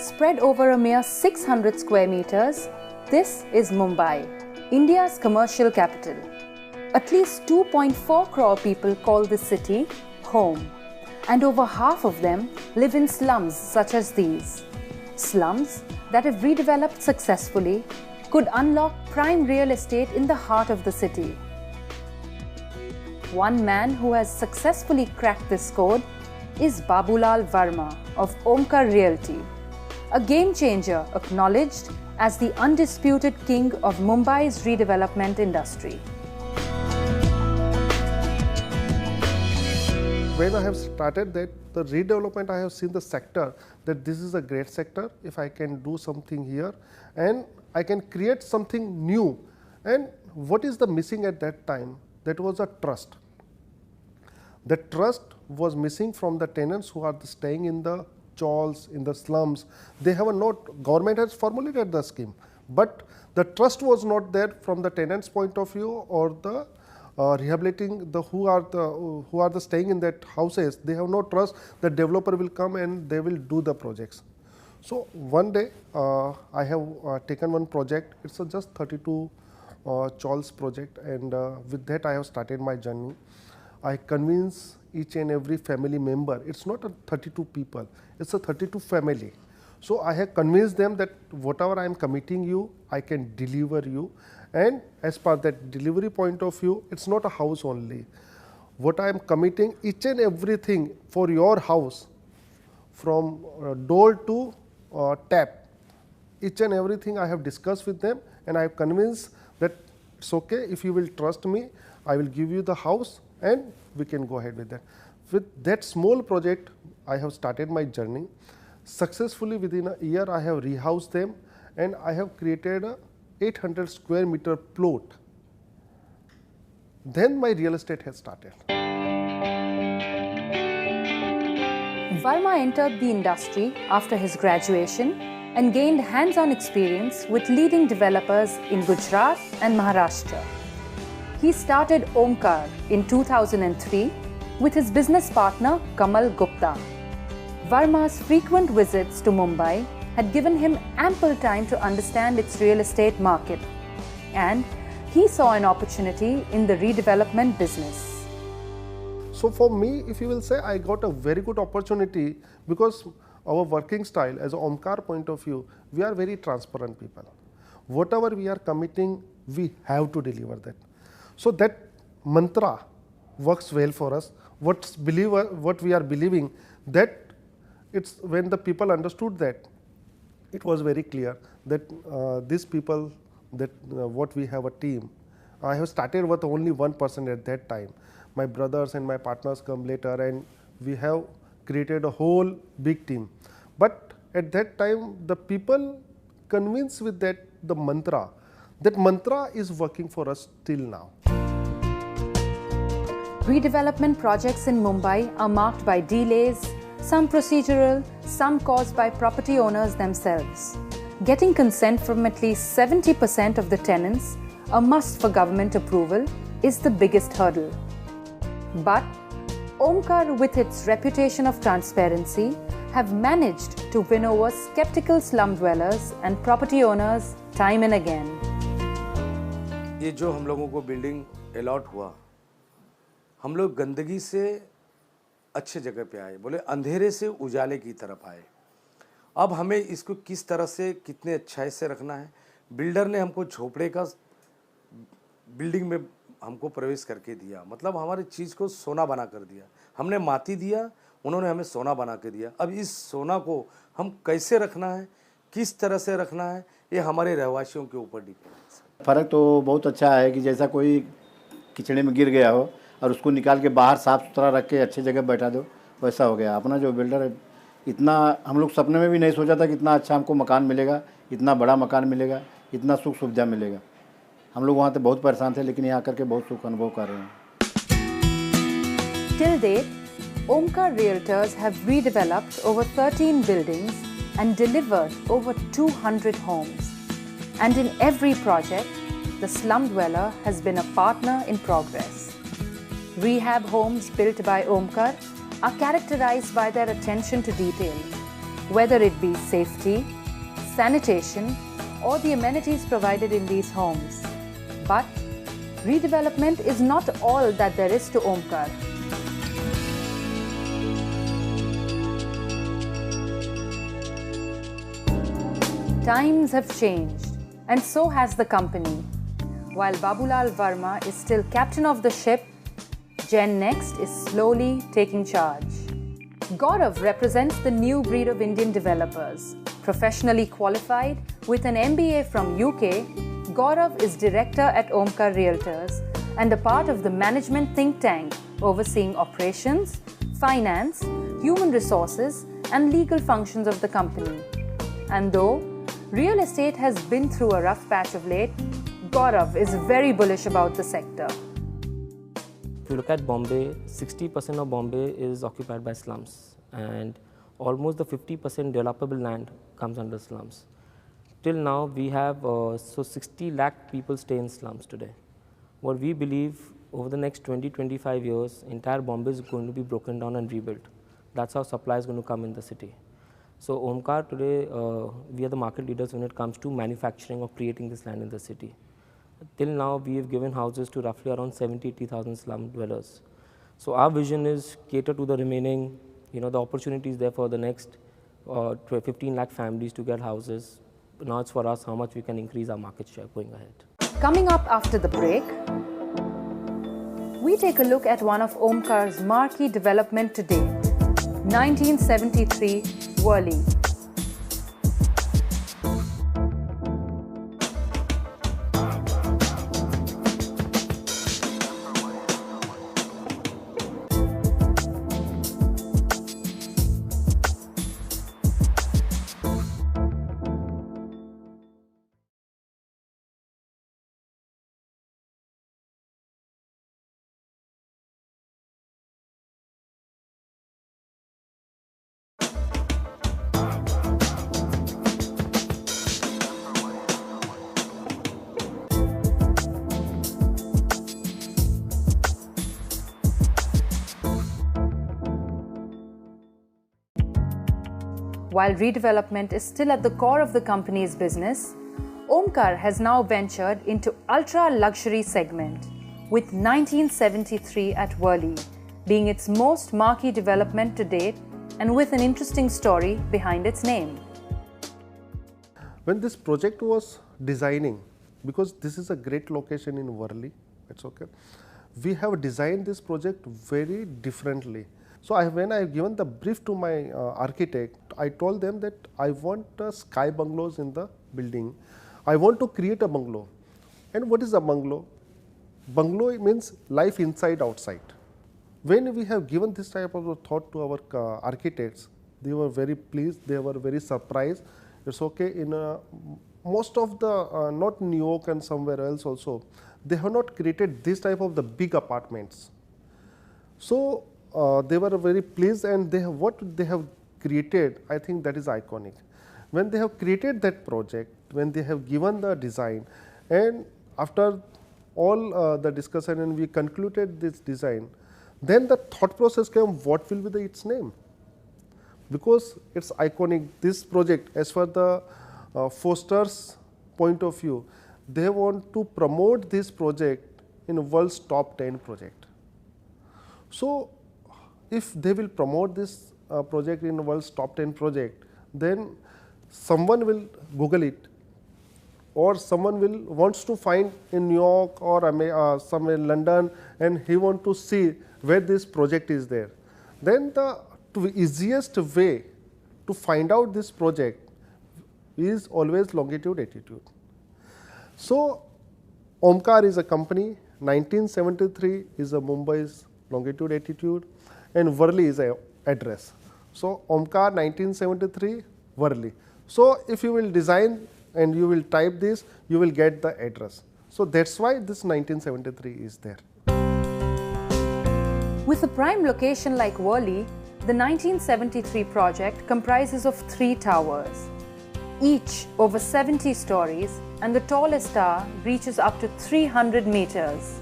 Spread over a mere 600 square meters, this is Mumbai, India's commercial capital. At least 2.4 crore people call this city home, and over half of them live in slums such as these. Slums that, if redeveloped successfully, could unlock prime real estate in the heart of the city. One man who has successfully cracked this code is Babulal Verma of Omkar Realty, a game changer acknowledged as the undisputed king of Mumbai's redevelopment industry. When I have started the redevelopment, I have seen the sector that this is a great sector. If I can do something here and I can create something new. And what is the missing at that time? That was a trust. The trust was missing from the tenants who are staying in the chawls, in the slums. They have a note, government has formulated the scheme, but the trust was not there from the tenants' point of view or the rehabilitating the who are the staying in that houses. They have no trust that developer will come and they will do the projects. So one day I have taken one project. It's a just 32 chawls project, and with that I have started my journey. I convince each and every family member. It's not a 32 people, it's a 32 family. So I have convinced them that whatever I am committing you, I can deliver you. And as per that delivery point of view, it's not a house only. What I am committing, each and everything for your house, from door to tap, each and everything I have discussed with them, and I have convinced that it's okay if you will trust me, I will give you the house and we can go ahead with that. With that small project, I have started my journey. Successfully within a year, I have rehoused them and I have created a 800 square meter plot. Then my real estate has started. Verma entered the industry after his graduation and gained hands-on experience with leading developers in Gujarat and Maharashtra. He started Omkar in 2003 with his business partner Kamal Gupta. Verma's frequent visits to Mumbai had given him ample time to understand its real estate market, and he saw an opportunity in the redevelopment business. So for me, if you will say, I got a very good opportunity because our working style as an Omkar point of view, we are very transparent people. Whatever we are committing, we have to deliver that. So that mantra works well for us. What we are believing, that it's when the people understood that, it was very clear that these people, that what we have a team. I have started with only one person at that time. My brothers and my partners come later, and we have created a whole big team. But at that time, the people convinced with that mantra is working for us till now. Redevelopment projects in Mumbai are marked by delays, some procedural, some caused by property owners themselves. Getting consent from at least 70% of the tenants, a must for government approval, is the biggest hurdle. But Omkar, with its reputation of transparency, have managed to win over skeptical slum dwellers and property owners time and again. ये जो हम लोगों को building allot हुआ, हम लोग गंदगी से अच्छे जगह पे आए, बोले अंधेरे से उजाले की तरफ आए। अब हमें इसको किस तरह से, कितने अच्छाई से रखना है। बिल्डर ने हमको झोपड़े का बिल्डिंग में हमको प्रवेश करके दिया, मतलब हमारी चीज़ को सोना बना कर दिया। हमने माटी दिया, उन्होंने हमें सोना बना के दिया। अब इस सोना को हम कैसे रखना है, किस तरह से रखना है, ये हमारे रहवासियों के ऊपर डिपेंड है। फ़र्क तो बहुत अच्छा है कि जैसा कोई किचड़े में गिर गया हो और उसको निकाल के बाहर साफ़ सुथरा रख के अच्छी जगह बैठा दो, वैसा हो गया। अपना जो बिल्डर है, इतना हम लोग सपने में भी नहीं सोचा था कि इतना अच्छा हमको मकान मिलेगा, इतना बड़ा मकान मिलेगा, इतना सुख सुविधा मिलेगा। हम लोग वहाँ पे बहुत परेशान थे, लेकिन यहाँ आकर के बहुत सुख अनुभव कर रहे हैं। Till date, Omkar Realtors have redeveloped over 13 buildings and delivered over 200 homes. And in every project, the slum dweller has been a partner in progress. Rehab homes built by Omkar are characterized by their attention to detail. whether it be safety, sanitation, or the amenities provided in these homes. But redevelopment is not all that there is to Omkar. Times have changed, and so has the company. While Babulal Verma is still captain of the ship, Gen Next is slowly taking charge. Gaurav represents the new breed of Indian developers. Professionally qualified with an MBA from UK, Gaurav is director at Omkar Realtors and a part of the management think tank overseeing operations, finance, human resources, and legal functions of the company. And though real estate has been through a rough patch of late, Gaurav is very bullish about the sector. If you look at Bombay, 60% of Bombay is occupied by slums, and almost the 50% developable land comes under slums. Till now, we have 60 lakh people stay in slums today. What we believe over the next 20-25 years, entire Bombay is going to be broken down and rebuilt. That's how supply is going to come in the city. So Omkar today, we are the market leaders when it comes to manufacturing or creating this land in the city. Till now, we have given houses to roughly around 70-80,000 slum dwellers. So our vision is cater to the remaining, the opportunities there for the next 15 lakh families to get houses. Now it's for us how much we can increase our market share going ahead. Coming up after the break, we take a look at one of Omkar's marquee development to date, 1973 Worli. While redevelopment is still at the core of the company's business, Omkar has now ventured into ultra-luxury segment, with 1973 at Worli being its most marquee development to date and with an interesting story behind its name. When this project was designing, because this is a great location in Worli, it's okay, we have designed this project very differently. So when I have given the brief to my architect, I told them that I want sky bungalows in the building. I want to create a bungalow. And what is a bungalow? Bungalow means life inside, outside. When we have given this type of thought to our architects, they were very pleased, they were very surprised. It's okay, in most of the, not New York and somewhere else also, they have not created this type of the big apartments. So they were very pleased, and what they have created, I think that is iconic. When they have created that project, when they have given the design, and after all the discussion and we concluded this design, then the thought process came, what will be its name? Because it's iconic. This project, as for the Foster's point of view, they want to promote this project in world's top 10 project. So if they will promote this project in world's top 10 project, then someone will Google it, or someone will wants to find in New York or somewhere in London, and he want to see where this project is there. Then the easiest way to find out this project is always longitude attitude. So Omkar is a company, 1973 is a Mumbai's longitude attitude, and Worli is a address. So Omkar 1973 Worli. So if you will design and you will type this, you will get the address. So that's why this 1973 is there. With a prime location like Worli, the 1973 project comprises of 3 towers, each over 70 stories, and the tallest tower reaches up to 300 meters.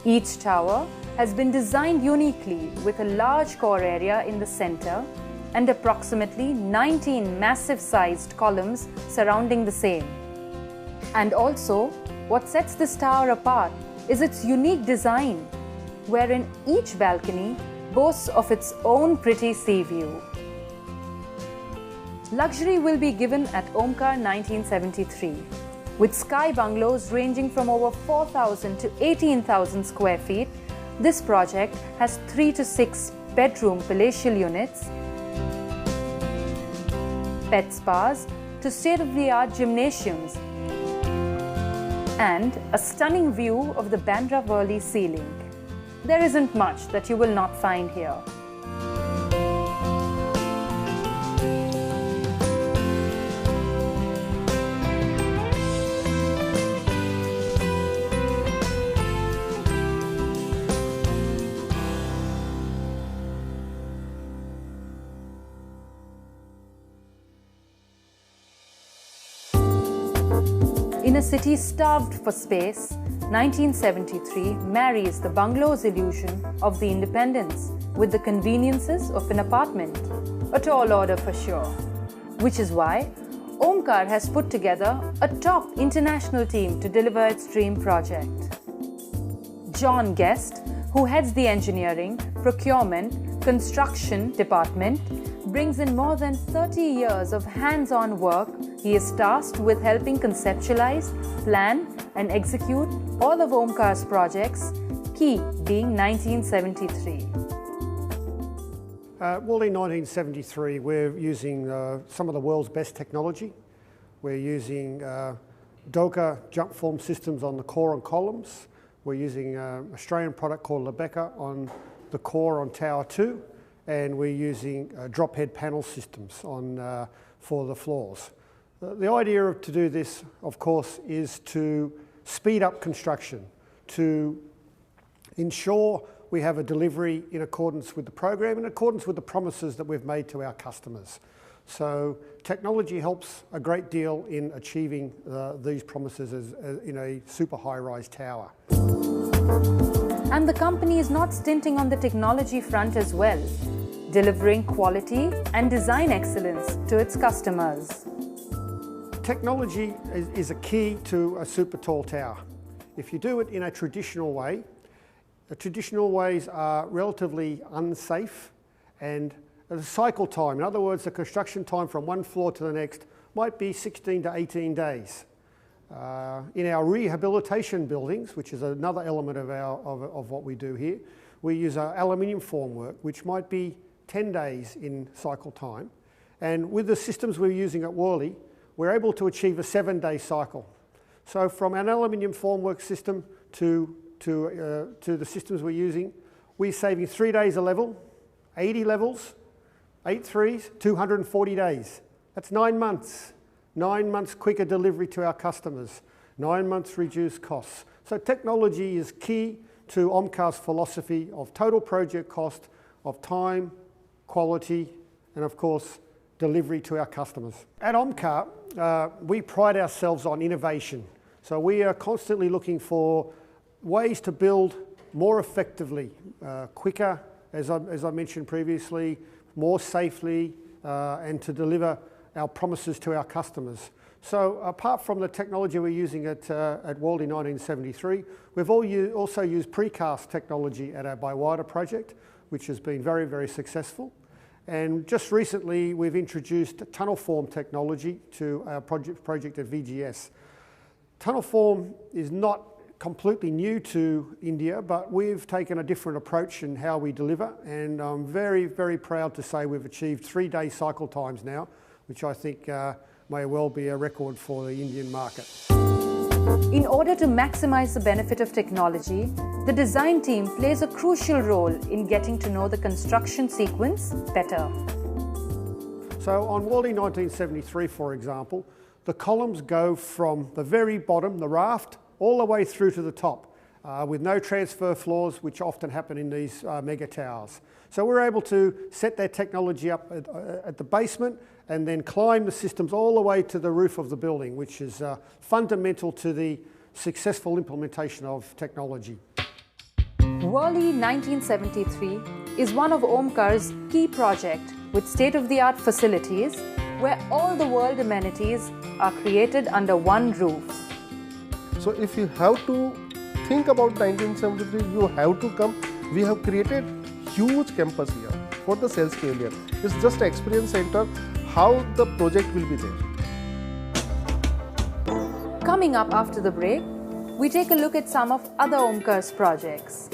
Each tower has been designed uniquely with a large core area in the center, and approximately 19 massive-sized columns surrounding the same. And also, what sets this tower apart is its unique design, wherein each balcony boasts of its own pretty sea view. Luxury will be given at Omkar 1973, with sky bungalows ranging from over 4,000 to 18,000 square feet. This project has 3 to 6 bedroom palatial units, pet spas to state-of-the-art gymnasiums, and a stunning view of the Bandra Worli ceiling. There isn't much that you will not find here. In a city starved for space, 1973 marries the bungalow's illusion of the independence with the conveniences of an apartment, a tall order for sure. Which is why Omkar has put together a top international team to deliver its dream project. John Guest, who heads the engineering, procurement, construction department, brings in more than 30 years of hands-on work. He is tasked with helping conceptualize, plan and execute all of Omkar's projects, key being 1973. Worli 1973, we're using some of the world's best technology. We're using Doka jump form systems on the core and columns. We're using an Australian product called Lebecca on the core on Tower 2. And we're using drop head panel systems on, for the floors. The idea to do this, of course, is to speed up construction, to ensure we have a delivery in accordance with the program, in accordance with the promises that we've made to our customers. So technology helps a great deal in achieving these promises as in a super high-rise tower. And the company is not stinting on the technology front as well, delivering quality and design excellence to its customers. Technology is a key to a super tall tower. If you do it in a traditional way, the traditional ways are relatively unsafe, and the cycle time, in other words, the construction time from one floor to the next, might be 16 to 18 days. In our rehabilitation buildings, which is another element of what we do here, we use our aluminium formwork, which might be 10 days in cycle time. And with the systems we're using at Worli, we're able to achieve a 7-day cycle. So from an aluminium formwork system to the systems we're using, we're saving 3 days a level, 80 levels, 8 threes, 240 days. That's 9 months. 9 months quicker delivery to our customers. 9 months reduced costs. So technology is key to Omkar's philosophy of total project cost, of time, quality, and of course, delivery to our customers. At Omkar, we pride ourselves on innovation. So we are constantly looking for ways to build more effectively, quicker, as I mentioned previously, more safely, and to deliver our promises to our customers. So apart from the technology we're using at Worli 1973, we've also used precast technology at our Bywater project, which has been very, very successful. And just recently, we've introduced tunnel form technology to our project at VGS. Tunnel form is not completely new to India, but we've taken a different approach in how we deliver, and I'm very, very proud to say we've achieved 3-day cycle times now, which I think may well be a record for the Indian market. In order to maximize the benefit of technology, the design team plays a crucial role in getting to know the construction sequence better. So on Worli 1973, for example, the columns go from the very bottom, the raft, all the way through to the top, with no transfer floors, which often happen in these mega towers. So we're able to set that technology up at the basement and then climb the systems all the way to the roof of the building, which is fundamental to the successful implementation of technology. Worli 1973 is one of Omkar's key projects with state-of-the-art facilities where all the world amenities are created under one roof. So if you have to think about 1973, you have to come. We have created huge campus here for the sales pavilion. It's just an experience center, how the project will be there. Coming up after the break, we take a look at some of other Omkar's projects.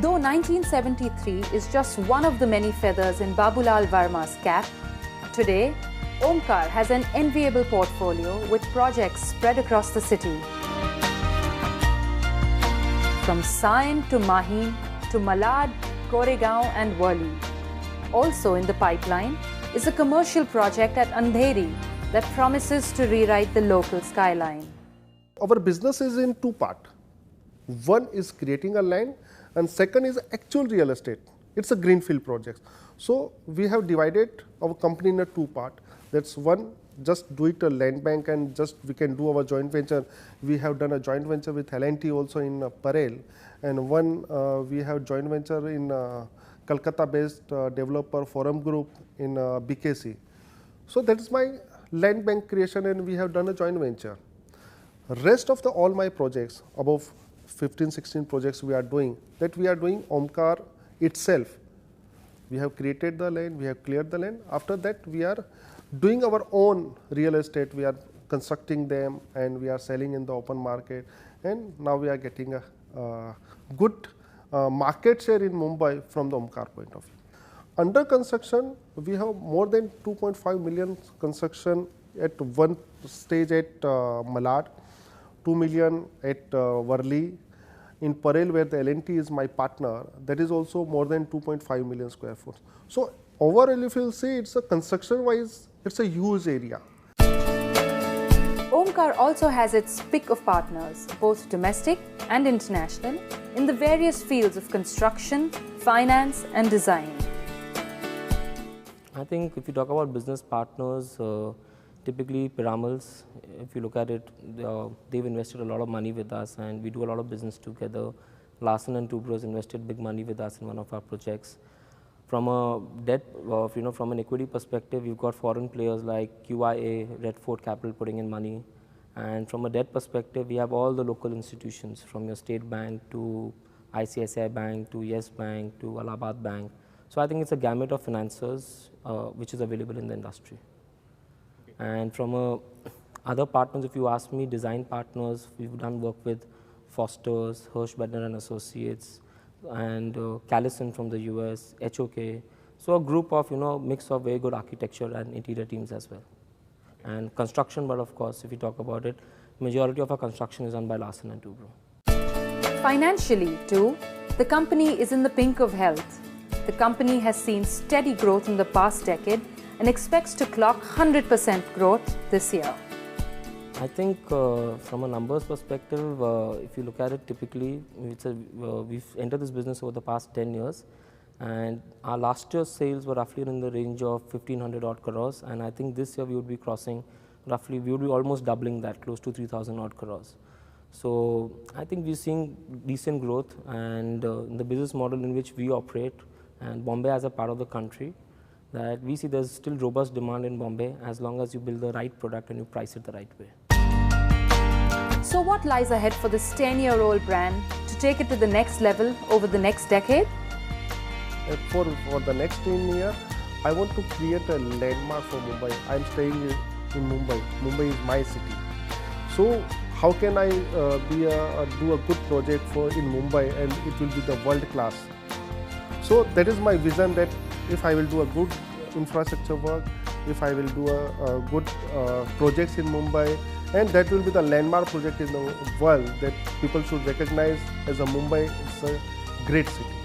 Though 1973 is just one of the many feathers in Babulal Varma's cap, today Omkar has an enviable portfolio with projects spread across the city. From Sion to Mahim to Malad, Koregaon and Worli. Also in the pipeline is a commercial project at Andheri that promises to rewrite the local skyline. Our business is in two parts. One is creating a land and second is actual real estate. It's a greenfield project. So we have divided our company in a two part. That's one, just do it a land bank and just we can do our joint venture. We have done a joint venture with L&T also in Parel, and one we have joint venture in Kolkata based developer Forum Group in BKC. So that is my land bank creation and we have done a joint venture. Rest of all my projects, above 15-16 projects we are doing, that we are doing Omkar itself. We have created the land, we have cleared the land. After that we are doing our own real estate, we are constructing them and we are selling in the open market, and now we are getting a good market share in Mumbai from the Omkar point of view. Under construction, we have more than 2.5 million construction at one stage at Malad, 2 million at Worli. In Parel, where the L&T is my partner, that is also more than 2.5 million square foot. So overall, if you see, it's a construction wise, it's a huge area. Omkar also has its pick of partners, both domestic and international, in the various fields of construction, finance and design. I think if you talk about business partners, typically Piramals, if you look at it, they've invested a lot of money with us and we do a lot of business together. Larsen & Toubro has invested big money with us in one of our projects. From a debt, from an equity perspective, you've got foreign players like QIA, Red Fort Capital putting in money. And from a debt perspective, we have all the local institutions from your State Bank to ICICI Bank to Yes Bank to Allahabad Bank. So I think it's a gamut of financiers which is available in the industry. And from other partners, if you ask me, design partners, we've done work with Foster's, Hirsch Bedner and Associates, and Callison from the US, HOK. So a group of, mix of very good architecture and interior teams as well. And construction, but of course, if you talk about it, majority of our construction is done by Larsen & Toubro. Financially too, the company is in the pink of health. The company has seen steady growth in the past decade and expects to clock 100% growth this year. I think from a numbers perspective, if you look at it typically, we've entered this business over the past 10 years and our last year's sales were roughly in the range of 1500 odd crores, and I think this year we would be crossing roughly, we would be almost doubling that, close to 3000 odd crores. So I think we're seeing decent growth, and in the business model in which we operate and Bombay as a part of the country, that we see there's still robust demand in Bombay as long as you build the right product and you price it the right way. So what lies ahead for this 10-year-old brand to take it to the next level over the next decade? For the next 10 years, I want to create a landmark for Mumbai. I am staying in Mumbai. Mumbai is my city. So how can I do a good project in Mumbai and it will be the world class? So that is my vision, that if I will do a good infrastructure work, if I will do a good projects in Mumbai, and that will be the landmark project in the world that people should recognize as a Mumbai. It's a great city.